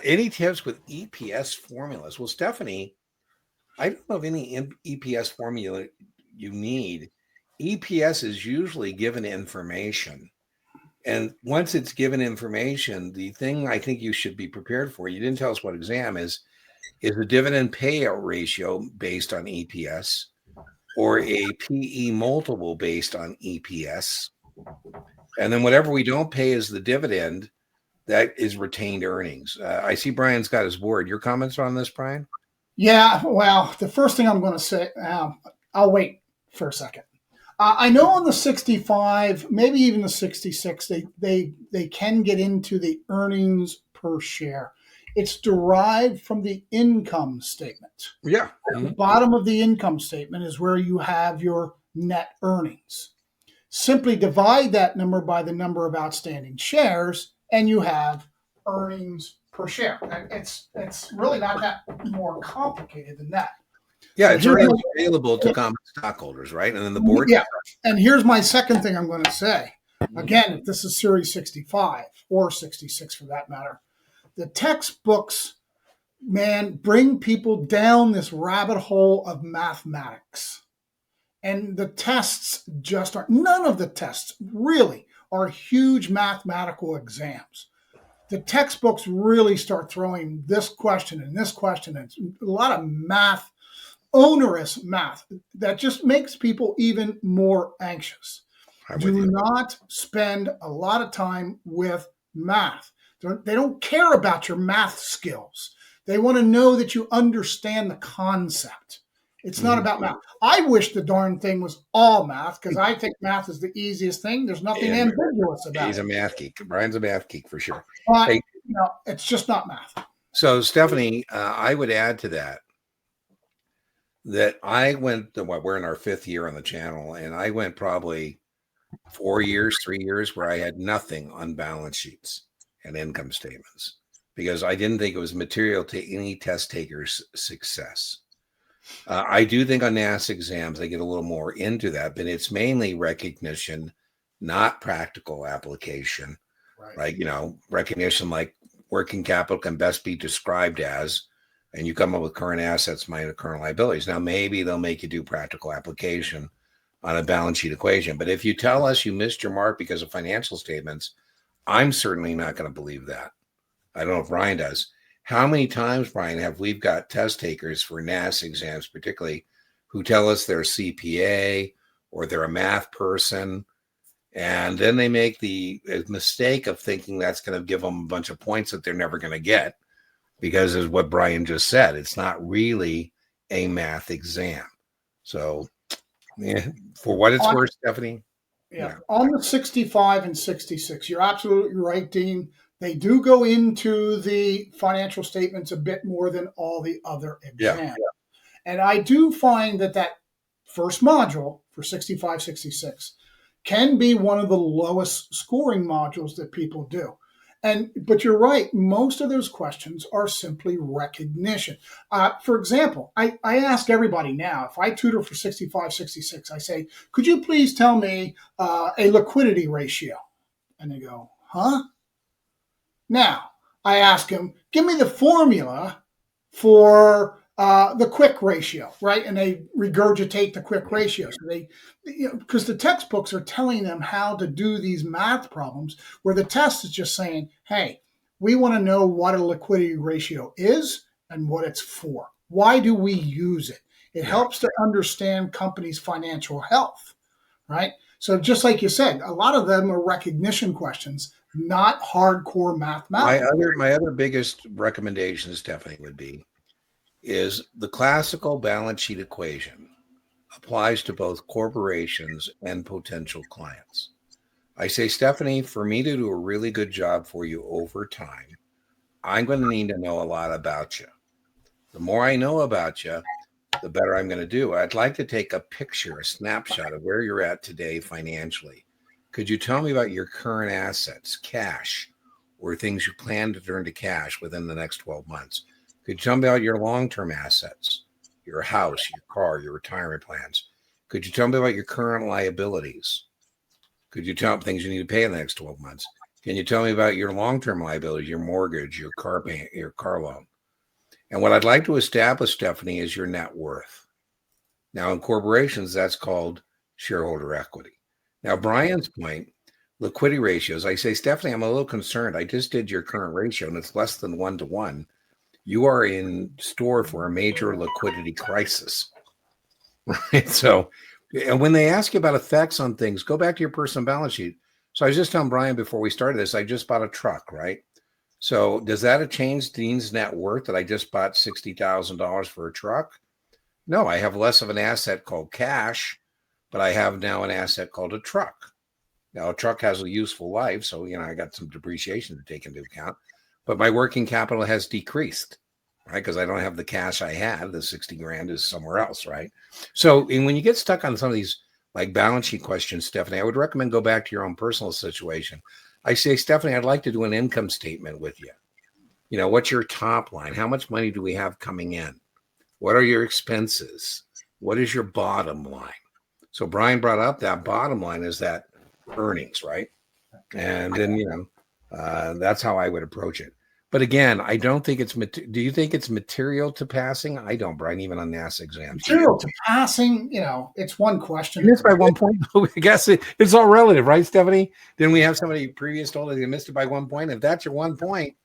Any tips with EPS formulas? Well, Stephanie, I don't know of any EPS formula you need. EPS is usually given information. And once it's given information, the thing I think you should be prepared for, you didn't tell us what exam is the dividend payout ratio based on EPS or a PE multiple based on EPS. And then whatever we don't pay as the dividend, that is retained earnings. I see Brian's got his board. Your comments on this, Brian? Yeah, well, the first thing I'm going to say, I'll wait for a second. I know on the 65, maybe even the 66, they can get into the earnings per share. It's derived from the income statement. Yeah. At the bottom of the income statement is where you have your net earnings. Simply divide that number by the number of outstanding shares, and you have earnings per share. It's really not that more complicated than that. Yeah, it's earnings available to common stockholders, right? And then the board. Yeah. And here's my second thing I'm going to say. Again, if this is Series 65 or 66 for that matter, the textbooks, man, bring people down this rabbit hole of mathematics. And the tests just aren't, none of the tests really are huge mathematical exams. The textbooks really start throwing this question and this question, and a lot of math, onerous math that just makes people even more anxious. Do not spend a lot of time with math. They don't care about your math skills. They want to know that you understand the concept. It's not about math. I wish the darn thing was all math because I think math is the easiest thing. There's nothing ambiguous about it. He's a math geek. Brian's a math geek for sure. But, it's just not math. So, Stephanie, I would add to that I went, we're in our 5th year on the channel, and I went probably 3 years where I had nothing on balance sheets and income statements because I didn't think it was material to any test taker's success. I do think on NAS exams, they get a little more into that, but it's mainly recognition, not practical application. Right. Like, recognition like working capital can best be described as, and you come up with current assets minus current liabilities. Now, maybe they'll make you do practical application on a balance sheet equation. But if you tell us you missed your mark because of financial statements, I'm certainly not going to believe that. I don't know if Brian does. How many times, Brian, have we've got test takers for NAS exams, particularly, who tell us they're CPA or they're a math person, and then they make the mistake of thinking that's going to give them a bunch of points that they're never going to get because, as what Brian just said, it's not really a math exam. So, for what it's worth, Stephanie. Yeah. On the 65 and 66, you're absolutely right, Dean. They do go into the financial statements a bit more than all the other exams. Yeah. And I do find that first module for 65, 66 can be one of the lowest scoring modules that people do. But you're right, most of those questions are simply recognition. For example, I ask everybody now, if I tutor for 65, 66, I say, could you please tell me a liquidity ratio? And they go, huh? Now, I ask them, give me the formula for the quick ratio, right? And they regurgitate the quick ratio. So because the textbooks are telling them how to do these math problems where the test is just saying, hey, we want to know what a liquidity ratio is and what it's for. Why do we use it? It helps to understand companies' financial health, right? So just like you said, a lot of them are recognition questions, not hardcore mathematics. My other biggest recommendation, Stephanie, would be is the classical balance sheet equation applies to both corporations and potential clients. I say, Stephanie, for me to do a really good job for you over time, I'm going to need to know a lot about you. The more I know about you, the better I'm going to do. I'd like to take a picture, a snapshot of where you're at today financially. Could you tell me about your current assets, cash, or things you plan to turn to cash within the next 12 months? Could you tell me about your long-term assets, your house, your car, your retirement plans? Could you tell me about your current liabilities? Could you tell me things you need to pay in the next 12 months? Can you tell me about your long-term liabilities, your mortgage, your car loan? And what I'd like to establish, Stephanie, is your net worth. Now, in corporations, that's called shareholder equity. Now, Brian's point, liquidity ratios, I say, Stephanie, I'm a little concerned. I just did your current ratio and it's less than 1-to-1. You are in store for a major liquidity crisis, right? So, and when they ask you about effects on things, go back to your personal balance sheet. So I was just telling Brian before we started this, I just bought a truck, right? So does that change Dean's net worth that I just bought $60,000 for a truck? No, I have less of an asset called cash, but I have now an asset called a truck. Now, a truck has a useful life, so, I got some depreciation to take into account, but my working capital has decreased, right? Because I don't have the cash I had. The 60 grand is somewhere else, right? So, and when you get stuck on some of these like balance sheet questions, Stephanie, I would recommend go back to your own personal situation. I say, Stephanie, I'd like to do an income statement with you. What's your top line? How much money do we have coming in? What are your expenses? What is your bottom line? So Brian brought up that bottom line is that earnings, right? And then, that's how I would approach it. But again, I don't think it's, do you think it's material to passing? I don't, Brian, even on NASA exams. Material to passing, it's one question. You missed by 1 point. I guess it's all relative, right, Stephanie? Didn't we have somebody previous told us they missed it by 1 point? If that's your 1 point,